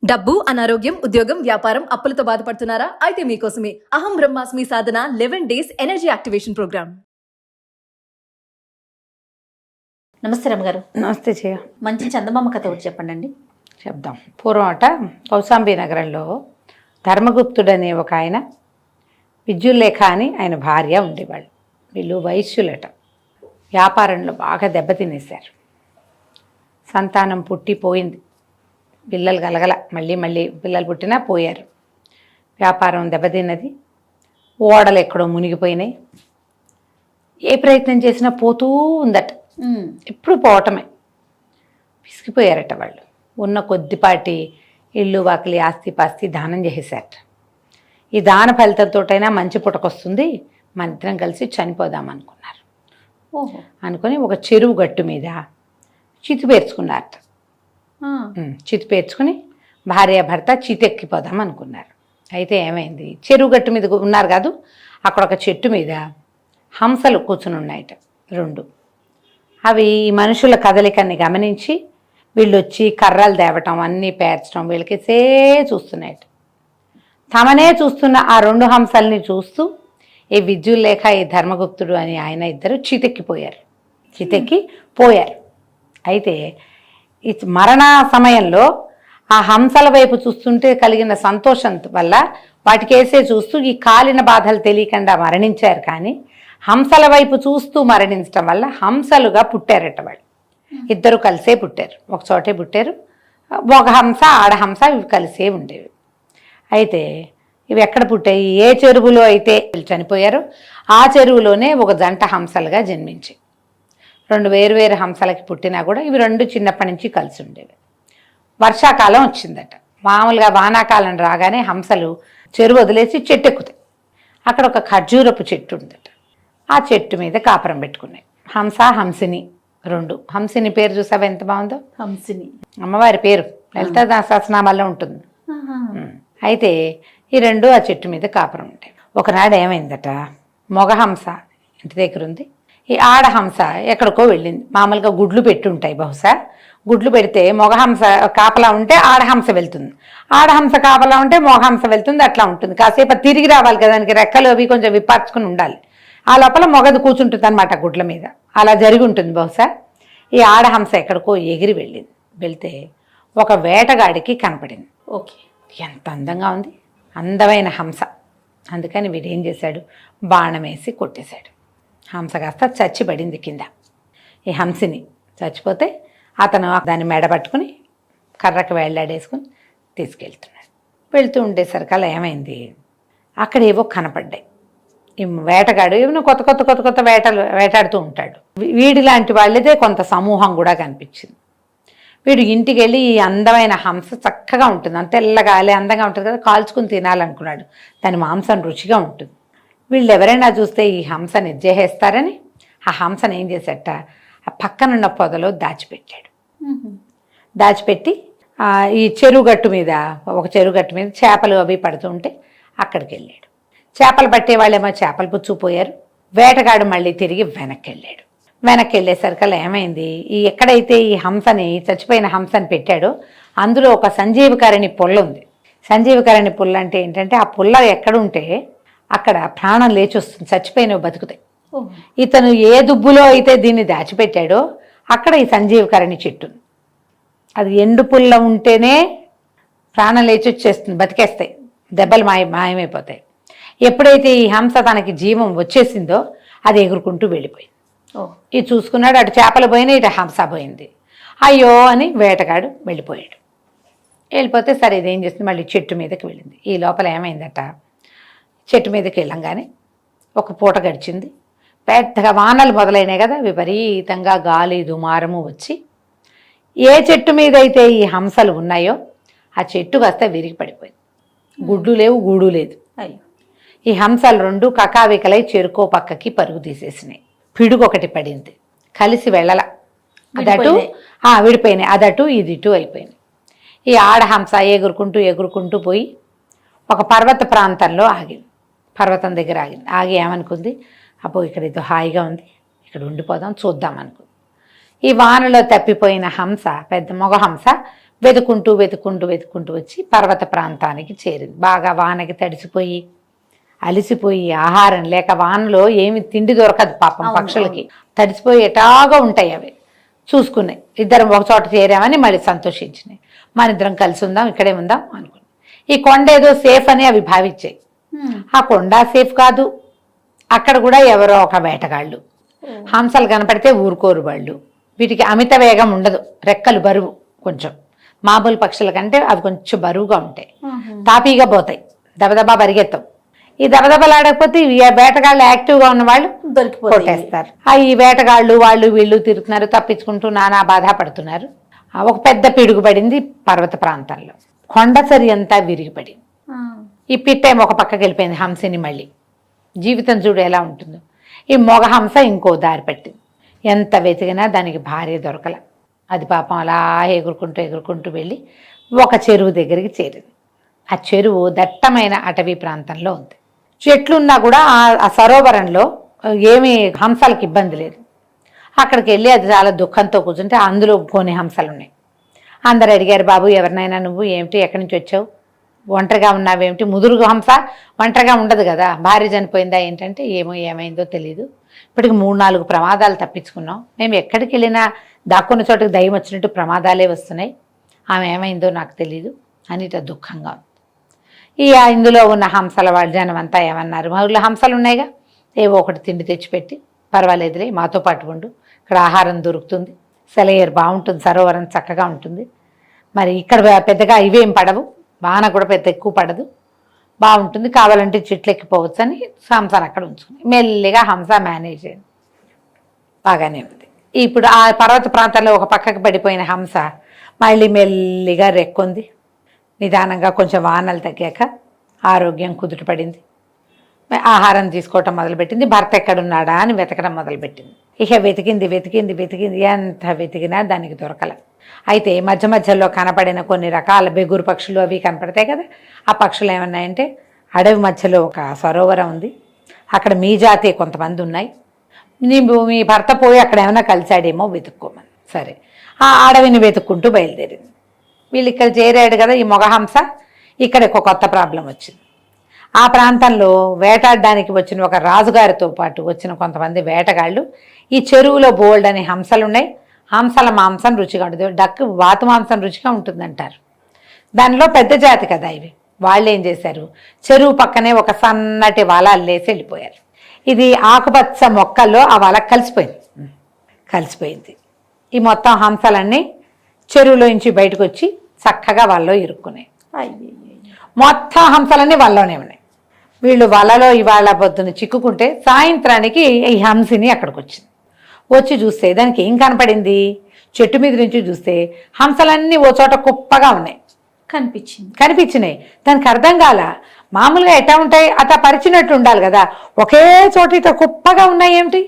డబ్బు, అనారోగ్యం, ఉద్యోగం, వ్యాపారం, అప్పులతో బాధపడుతున్నారా? అయితే మీకోసమే అహం బ్రహ్మాస్మి సాధన 11 days ఎనర్జీ యాక్టివేషన్ ప్రోగ్రామ్. నమస్తే రమ్మగారు. నమస్తే చేయ. మంచి చందమామ కథ ఒకటి చెప్పండి. చెప్దాం. పూర్వం అట కౌశాంబి నగరంలో ధర్మగుప్తుడు అనే ఒక ఆయన, విద్యుల్లేఖ అని ఆయన భార్య ఉండేవాళ్ళు. వీళ్ళు వైశ్యులట. వ్యాపారంలో బాగా దెబ్బతినేశారు. సంతానం పుట్టిపోయింది, పిల్లలు కలగల, మళ్ళీ పిల్లలు పుట్టినా పోయారు. వ్యాపారం దెబ్బతిన్నది, ఓడలు ఎక్కడో మునిగిపోయినాయి. ఏ ప్రయత్నం చేసినా పోతూ ఉందట, ఎప్పుడు పోవటమే. పిసికిపోయారట వాళ్ళు. ఉన్న కొద్దిపాటి ఇల్లు వాకిలి ఆస్తిపాస్తి దానం చేసేసారట. ఈ దాన ఫలితంతోటైనా మంచి పుటకొస్తుంది, మన ఇద్దరం కలిసి చనిపోదాం అనుకున్నారు. అనుకొని ఒక చెరువు గట్టు మీద చితి పేర్చుకున్నారట. చితి పేర్చుకుని భార్యాభర్త చితెక్కిపోదాం అనుకున్నారు. అయితే ఏమైంది, చెరువు గట్టు మీద ఉన్నారు కాదు, అక్కడ ఒక చెట్టు మీద హంసలు కూర్చుని ఉన్నాయట 2. అవి ఈ మనుషుల కదలికని గమనించి వీళ్ళు వచ్చి కర్రలు తేవటం, అన్నీ పేర్చడం, వీళ్ళకిసే చూస్తున్నాయట. తమనే చూస్తున్న ఆ 2 హంసల్ని చూస్తూ ఈ విద్యుల్లేఖ, ఈ ధర్మగుప్తుడు అని ఆయన ఇద్దరు చితెక్కి పోయారు. అయితే ఈ మరణ సమయంలో ఆ హంసల వైపు చూస్తుంటే కలిగిన సంతోషం వల్ల వాటికేసే చూస్తూ ఈ కాలిన బాధలు తెలియకుండా మరణించారు. కానీ హంసల వైపు చూస్తూ మరణించడం వల్ల హంసలుగా పుట్టారట వాళ్ళు. ఇద్దరు కలిసే పుట్టారు, ఒక చోటే పుట్టారు. ఒక హంస, ఆడహంస ఇవి కలిసే ఉండేవి. అయితే ఇవి ఎక్కడ పుట్టాయి, ఏ చెరువులో అయితే వీళ్ళు చనిపోయారో ఆ చెరువులోనే ఒక జంట హంసలుగా జన్మించాయి. 2 వేరు హంసలకి పుట్టినా కూడా ఇవి 2 చిన్నప్పటి నుంచి కలిసి ఉండేవి. వర్షాకాలం వచ్చిందట. మామూలుగా వానాకాలం రాగానే హంసలు చెరువు వదిలేసి చెట్టు ఎక్కుతాయి. అక్కడ ఒక ఖర్జూరపు చెట్టు ఉందట. ఆ చెట్టు మీద కాపురం పెట్టుకున్నాయి. హంస, హంసిని 2. హంసిని పేరు చూసావా ఎంత బాగుందో. హంసిని అమ్మవారి పేరు, లలితా సహస్రనామాల్లో ఉంటుంది. అయితే ఈ 2 ఆ చెట్టు మీద కాపురం ఉంటాయి. ఒకనాడు ఏమైందట, మొగ హంస ఇంటి దగ్గర ఉంది, ఈ ఆడహంస ఎక్కడికో వెళ్ళింది. మామూలుగా గుడ్లు పెట్టి ఉంటాయి, బహుశా గుడ్లు పెడితే మొగహంస కాపలా ఉంటే ఆడహంస వెళ్తుంది, ఆడహంస కాపలా ఉంటే మొగహంస వెళ్తుంది. అట్లా ఉంటుంది. కాసేపు తిరిగి రావాలి కదా, దానికి రెక్కలు అవి కొంచెం విప్పార్చుకుని ఉండాలి. ఆ లోపల మొగది కూర్చుంటుంది అనమాట గుడ్ల మీద. అలా జరిగి ఉంటుంది బహుశా. ఈ ఆడహంస ఎక్కడికో ఎగిరి వెళ్ళింది. వెళ్తే ఒక వేటగాడికి కనపడింది. ఓకే, ఎంత అందంగా ఉంది, అందమైన హంస. అందుకని వీడేం చేశాడు, బాణం వేసి కొట్టేశాడు. హంస కాస్త చచ్చిపడింది కింద. ఈ హంసిని చచ్చిపోతే అతను దాన్ని మెడపట్టుకుని కర్రకు వేళ్లాడేసుకుని తీసుకెళ్తున్నాడు. వెళ్తూ ఉండేసరికి ఏమైంది, అక్కడ ఏవో కనపడ్డాయి. ఈ వేటగాడు ఏమైనా కొత్త వేటాడుతూ ఉంటాడు. వీడి లాంటి వాళ్ళదే కొంత సమూహం కూడా కనిపించింది. వీడు ఇంటికి వెళ్ళి ఈ అందమైన హంస చక్కగా ఉంటుంది, అంత తెల్లగా అందంగా ఉంటుంది కదా, కాల్చుకుని తినాలనుకున్నాడు. దాని మాంసం రుచిగా ఉంటుంది. వీళ్ళు ఎవరైనా చూస్తే ఈ హంసని ఎజ్జేసేస్తారని ఆ హంసను ఏం చేసేట, ఆ పక్కనున్న పొదలో దాచిపెట్టాడు. దాచిపెట్టి ఈ చెరువుగట్టు మీద, ఒక చెరువుగట్టు మీద చేపలు అవి పడుతూ ఉంటే అక్కడికి వెళ్ళాడు. చేపలు పట్టే వాళ్ళేమో చేపలు పుచ్చుకుపోయారు. వేటగాడు మళ్ళీ తిరిగి వెనక్కి వెళ్ళేసరికి ఏమైంది, ఈ ఎక్కడైతే ఈ హంసని, చచ్చిపోయిన హంసని పెట్టాడో అందులో ఒక సంజీవకరణి పుల్ల ఉంది. సంజీవకరణి పుల్ల అంటే ఏంటంటే, ఆ పుల్ల ఎక్కడుంటే అక్కడ ప్రాణం లేచి వస్తుంది, చచ్చిపోయినవి బతుకుతాయి. ఇతను ఏ దుబ్బులో అయితే దీన్ని దాచిపెట్టాడో అక్కడ ఈ సంజీవకరణి చెట్టు. అది ఎండు పుల్ల ఉంటేనే ప్రాణం లేచి వచ్చేస్తుంది, బతికేస్తాయి, దెబ్బలు మాయమైపోతాయి. ఎప్పుడైతే ఈ హంస తనకి జీవం వచ్చేసిందో అది ఎగురుకుంటూ వెళ్ళిపోయింది. ఇది చూసుకున్నాడు, అటు చేపలు పోయినాయి, ఇటు హంస పోయింది. అయ్యో అని వేటగాడు వెళ్ళిపోతే సరే ఇదేం చేస్తుంది, మళ్ళీ చెట్టు మీదకి వెళ్ళింది. ఈ లోపల ఏమైందట, చెట్టు మీదకి వెళ్ళంగానే ఒక పూట గడిచింది. పెద్దగా వానలు మొదలైనాయి కదా, విపరీతంగా గాలి దుమారము వచ్చి ఏ చెట్టు మీద అయితే ఈ హంసలు ఉన్నాయో ఆ చెట్టు కాస్త విరిగి పడిపోయింది. గుడ్లు లేవు, గూడు లేదు. ఈ హంసలు 2 కకావికలై చెరుకో పక్కకి పరుగు తీసేసినాయి. పిడుగొకటి పడింది, కలిసి వెళ్ళల, అదటు విడిపోయినాయి, అదటు ఇదిటు అయిపోయినాయి. ఈ ఆడహంస ఎగురుకుంటూ పోయి ఒక పర్వత ప్రాంతంలో ఆగింది. పర్వతం దగ్గర ఆగి ఏమనుకుంది, అబ్బో ఇక్కడ ఏదో హాయిగా ఉంది, ఇక్కడ ఉండిపోదాం, చూద్దాం అనుకుంది. ఈ వానలో తప్పిపోయిన హంస, పెద్ద మొగ హంస వెతుకుంటూ వెతుకుంటూ వెతుకుంటూ వచ్చి పర్వత ప్రాంతానికి చేరింది. బాగా వానకి తడిసిపోయి అలిసిపోయి ఆహారం లేక వానలో ఏమి తిండి దొరకదు పాపం పక్షులకి, తడిసిపోయి ఎటాగా ఉంటాయి అవి. చూసుకున్నాయి, ఇద్దరం ఒక చోట చేరామని మళ్ళీ సంతోషించినాయి. మన ఇద్దరం కలిసి ఉందాం, ఇక్కడే ఉందాం అనుకున్నాయి. ఈ కొండ ఏదో సేఫ్ అని అవి భావించాయి. ఆ కొండ సేఫ్ కాదు, అక్కడ కూడా ఎవరో ఒక వేటగాళ్ళు. హంసలు కనపడితే ఊరుకోరు వాళ్ళు. వీటికి అమిత వేగం ఉండదు, రెక్కలు బరువు కొంచెం, మామూలు పక్షుల కంటే అవి కొంచెం బరువుగా ఉంటాయి, తాపీగా పోతాయి, దబదబా పరిగెత్తం. ఈ దబదబలాడకపోతే ఈ వేటగాళ్ళు యాక్టివ్గా ఉన్న వాళ్ళు కొట్టేస్తారు. ఈ వేటగాళ్ళు వాళ్ళు వీళ్ళు తిరుగుతున్నారు, తప్పించుకుంటూ నానా బాధ పడుతున్నారు. ఒక పెద్ద పిడుగు పడింది పర్వత ప్రాంతంలో, కొండసరి అంతా విరిగిపడింది. ఈ పిట్టేమో ఒక పక్కకి వెళ్ళిపోయింది హంసని. మళ్ళీ జీవితం చూడు ఎలా ఉంటుందో. ఈ మొగ హంస ఇంకో దారి పట్టింది. ఎంత వెతికినా దానికి భార్య దొరకల. అది పాపం అలా ఎగురుకుంటూ ఎగురుకుంటూ వెళ్ళి ఒక చెరువు దగ్గరికి చేరింది. ఆ చెరువు దట్టమైన అటవీ ప్రాంతంలో ఉంది. చెట్లున్నా కూడా ఆ సరోవరంలో ఏమీ హంసలకు ఇబ్బంది లేదు. అక్కడికి వెళ్ళి అది చాలా దుఃఖంతో కూర్చుంటే అందులో కొన్ని హంసలు ఉన్నాయి. అందరు అడిగారు, బాబు ఎవరినైనా నువ్వు ఏమిటి, ఎక్కడి నుంచి వచ్చావు, ఒంటరిగా ఉన్నావేమిటి? ముదురు హంస ఒంటరిగా ఉండదు కదా, భార్య చనిపోయిందా ఏంటంటే ఏమైందో తెలియదు, ఇప్పటికి 3-4 ప్రమాదాలు తప్పించుకున్నాం, మేము ఎక్కడికి వెళ్ళినా దాక్కున్న చోటుకి దయ్యం వచ్చినట్టు ప్రమాదాలే వస్తున్నాయి, ఆమె ఏమైందో నాకు తెలీదు అని ఇట్లా దుఃఖంగా ఉంది. ఇందులో ఉన్న హంసల వాళ్ళ జనం అంతా ఏమన్నారు, మా ఊళ్ళో హంసలు ఉన్నాయిగా, ఏవో ఒకటి తిండి తెచ్చిపెట్టి పర్వాలేదులే మాతో పాటు ఉండు, ఇక్కడ ఆహారం దొరుకుతుంది, సెలయేరు బాగుంటుంది, సరోవరం చక్కగా ఉంటుంది, మరి ఇక్కడ పెద్దగా ఇవేం పడవు, వాన కూడా పెద్ద ఎక్కువ పడదు, బాగుంటుంది, కావాలంటే చెట్లు ఎక్కిపోవచ్చు అని హంసను అక్కడ ఉంచుకుని మెల్లిగా హంస మేనేజ్ అయింది, బాగానే ఉంది. ఇప్పుడు ఆ పర్వత ప్రాంతంలో ఒక పక్కకి పడిపోయిన హంస మళ్ళీ మెల్లిగా రెక్కొంది. నిదానంగా కొంచెం వానలు తగ్గాక ఆరోగ్యం కుదుటపడింది, ఆహారం తీసుకోవటం మొదలుపెట్టింది. భర్త ఎక్కడున్నాడా అని వెతకడం మొదలుపెట్టింది. ఇక వెతికింది వెతికింది వెతికింది, ఎంత వెతికినా దానికి దొరకల. అయితే మధ్య మధ్యలో కనపడిన కొన్ని రకాల బెగురు పక్షులు అవి కనపడతాయి కదా, ఆ పక్షులు ఏమన్నాయంటే, అడవి మధ్యలో ఒక సరోవరం ఉంది, అక్కడ మీ జాతి కొంతమంది ఉన్నాయి, మీ భర్త పోయి అక్కడ ఏమైనా కలిశాడేమో వెతుక్కోమని. సరే, ఆ అడవిని వెతుక్కుంటూ బయలుదేరింది. వీళ్ళు ఇక్కడ చేరాడు కదా ఈ మొగహంస, ఇక్కడ ఒక కొత్త ప్రాబ్లం వచ్చింది. ఆ ప్రాంతంలో వేటాడడానికి వచ్చిన ఒక రాజుగారితో పాటు వచ్చిన కొంతమంది వేటగాళ్ళు ఈ చెరువులో బోల్డ్ అనే హంసలు ఉన్నాయి, హంసల మాంసం రుచిగా ఉంటుంది, డక్ వాతు మాంసం రుచిగా ఉంటుందంటారు, దానిలో పెద్ద జాతి కదా ఇవి. వాళ్ళు ఏం చేశారు, చెరువు పక్కనే ఒక సన్నటి వల అల్లేసి వెళ్ళిపోయారు. ఇది ఆకుపచ్చ మొక్కల్లో ఆ వల కలిసిపోయింది. ఈ మొత్తం హంసలన్నీ చెరువులో నుంచి బయటకు వచ్చి చక్కగా వలలో ఇరుక్కున్నాయి. మొత్తం హంసలన్నీ వలలోనే ఉన్నాయి. వీళ్ళు వలలో ఇవాళ పొద్దున చిక్కుకుంటే సాయంత్రానికి ఈ హంసిని అక్కడికి వచ్చింది. వచ్చి చూస్తే దానికి ఏం కనపడింది, చెట్టు మీద నుంచి చూస్తే హంసలన్నీ ఓ చోట కుప్పగా ఉన్నాయి కనిపించినాయి. దానికి అర్థం కాల, మామూలుగా ఎట్టా ఉంటాయి అట్లా పరిచినట్టు ఉండాలి కదా, ఒకే చోట ఇట్లా కుప్పగా ఉన్నాయి ఏమిటి.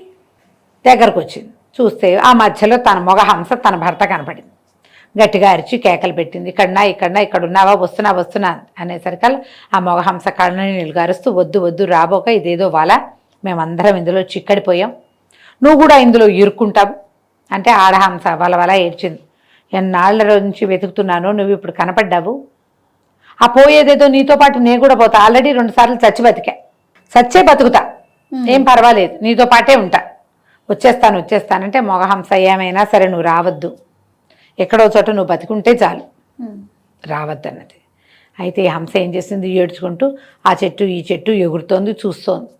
దగ్గరకు వచ్చింది, చూస్తే ఆ మధ్యలో తన మొగ హంస తన భర్త కనపడింది. గట్టిగా అరిచి కేకలు పెట్టింది, ఇక్కడ ఉన్నావా, వస్తున్నా అనేసరికల్లా ఆ మొగ హంస కళ్ళని నిలుగారుస్తూ, వద్దు వద్దు రాబోక, ఇదేదో వల, మేమందరం ఇందులో చిక్కడిపోయాం, నువ్వు కూడా ఇందులో ఇరుక్కుంటావు అంటే ఆడహంస వల ఏడ్చింది. ఎన్నాళ్ళ నుంచి వెతుకుతున్నాను, నువ్వు ఇప్పుడు కనపడ్డావు, ఆ పోయేదేదో నీతో పాటు నేను కూడా పోతా, ఆల్రెడీ 2 సార్లు చచ్చే బతుకుతా, ఏం పర్వాలేదు, నీతో పాటే ఉంటా, వచ్చేస్తానంటే మొగహంస ఏమైనా సరే నువ్వు రావద్దు, ఎక్కడో చోట నువ్వు బతికుంటే చాలు, రావద్దన్నది. అయితే ఈ హంస ఏం చేసింది, ఏడ్చుకుంటూ ఆ చెట్టు ఈ చెట్టు ఎగురుతోంది, చూస్తోంది,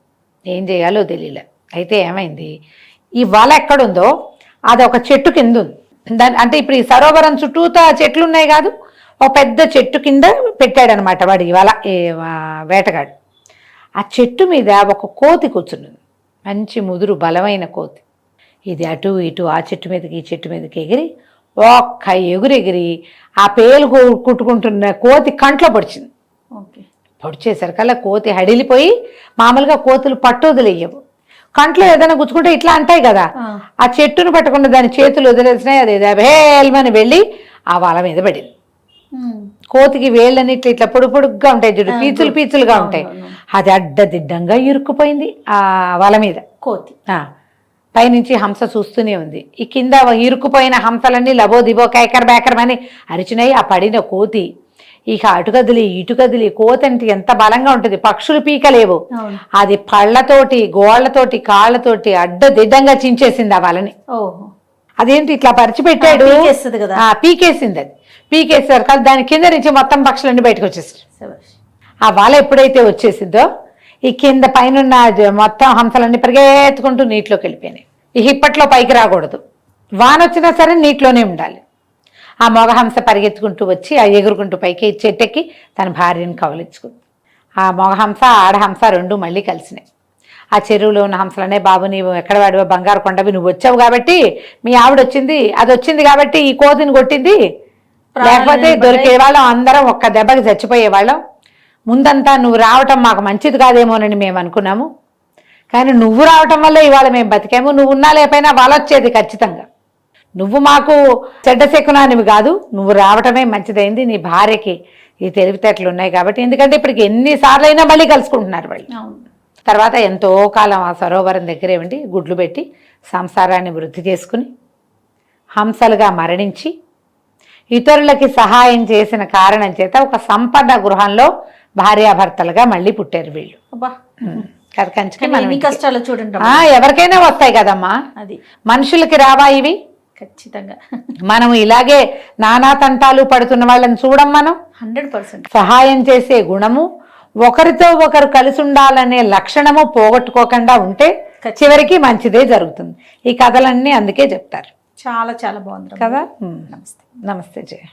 ఏం చేయాలో తెలియలే. అయితే ఏమైంది, ఈ వల ఎక్కడుందో అది ఒక చెట్టు కింద ఉంది. అంటే ఇప్పుడు ఈ సరోవరం చుట్టూతా చెట్లు ఉన్నాయి కాదు, ఒక పెద్ద చెట్టు కింద పెట్టాడనమాట వాడు ఈ వల, వేటగాడు. ఆ చెట్టు మీద ఒక కోతి కూర్చున్నది, మంచి ముదురు బలమైన కోతి. ఇది అటు ఇటు ఆ చెట్టు మీదకి ఈ చెట్టు మీదకి ఎగిరి ఒక్క ఎగురెగిరి ఆ పేలు కుట్టుకుంటున్న కోతి కంట్లో పొడిచింది. పొడిచేసరికల్లా కోతి హడిలిపోయి, మామూలుగా కోతులు పట్టొదిలేయవు, కంట్లో ఏదైనా గుచ్చుకుంటే ఇట్లా అంటాయి కదా, ఆ చెట్టును పట్టకుండా దాని చేతులు వదిలేసినాయి, అది భేల్మని వెళ్ళి ఆ వల మీద పడింది. కోతికి వేళ్ళని ఇట్లా పొడుగ్గా ఉంటాయి చూడు, పీచులుగా ఉంటాయి, అది అడ్డదిడ్డంగా ఇరుక్కుపోయింది ఆ వల మీద. కోతి పైనుంచి హంస చూస్తూనే ఉంది. ఈ కింద ఇరుక్కుపోయిన హంసలన్నీ లబో దిబో కేకర్ బేకర్ అని అరిచినాయి. ఆ పడిన కోతి ఇక అటు కదిలి ఇటు కదిలి, కోతి అంటే ఎంత బలంగా ఉంటుంది, పక్షులు పీకలేవు. అది పళ్ళతోటి గోళ్లతోటి కాళ్ళతోటి అడ్డదిడ్డంగా చించేసింది ఆ వలని. ఓహో, అదేంటి ఇట్లా పరిచిపెట్టాడు, పీకేస్తుంది కదా. పీకేసింది. అది పీకేసారు కదా, దాని కింద నుంచి మొత్తం పక్షులన్నీ బయటకు వచ్చేసారు. శభాష్. ఆ వల ఎప్పుడైతే వచ్చేసిందో ఈ కింద పైన మొత్తం హంసలన్నీ పరిగెత్తుకుంటూ నీటిలోకి వెళ్ళిపోయినాయి. ఇక ఇప్పట్లో పైకి రాకూడదు, వాన వచ్చినా సరే నీటిలోనే ఉండాలి. ఆ మగ హంస పరిగెత్తుకుంటూ వచ్చి ఆ ఎగురుకుంటూ పైకి చెట్టెక్కి తన భార్యను కవలించుకుంది. ఆ మగ హంస ఆడహంస రెండు మళ్ళీ కలిసినాయి. ఆ చెరువులో ఉన్న హంసలనే, బాబు నీవు ఎక్కడ వాడివో బంగారు కొండవి, నువ్వు వచ్చావు కాబట్టి మీ ఆవిడ వచ్చింది, అది వచ్చింది కాబట్టి ఈ కోతిని కొట్టింది, లేకపోతే దొరికేవాళ్ళం అందరం ఒక్క దెబ్బకి చచ్చిపోయేవాళ్ళం. ముందంతా నువ్వు రావటం మాకు మంచిది కాదేమోనని మేము అనుకున్నాము, కానీ నువ్వు రావటం వల్ల ఇవాళ మేము బతికాము. నువ్వు ఉన్నా లేకపోయినా వాళ్ళొచ్చేది ఖచ్చితంగా. నువ్వు మాకు చెడ్డ శకునానివి కాదు, నువ్వు రావటమే మంచిదైంది. నీ భార్యకి ఈ తెలివితేటలు ఉన్నాయి కాబట్టి, ఎందుకంటే ఇప్పటికి ఎన్నిసార్లు అయినా మళ్ళీ కలుసుకుంటున్నారు వాళ్ళు. తర్వాత ఎంతో కాలం ఆ సరోవరం దగ్గరే ఉండి గుడ్లు పెట్టి సంసారాన్ని వృద్ధి చేసుకుని హంసలుగా మరణించి ఇతరులకి సహాయం చేసిన కారణం చేత ఒక సంపన్న గృహంలో భార్యాభర్తలుగా మళ్ళీ పుట్టారు వీళ్ళు. కష్టాలు చూడండి, ఎవరికైనా వస్తాయి కదమ్మా, అది మనుషులకి రావా ఇవి? ఖచ్చితంగా. మనం ఇలాగే నానా తంటాలు పడుతున్న వాళ్ళని చూడం, మనం 100% సహాయం చేసే గుణము, ఒకరితో ఒకరు కలిసి ఉండాలనే లక్షణము పోగొట్టుకోకుండా ఉంటే చివరికి మంచిదే జరుగుతుంది. ఈ కథలన్నీ అందుకే చెప్తారు. చాలా చాలా బాగుంది కదా. నమస్తే. నమస్తే జయ.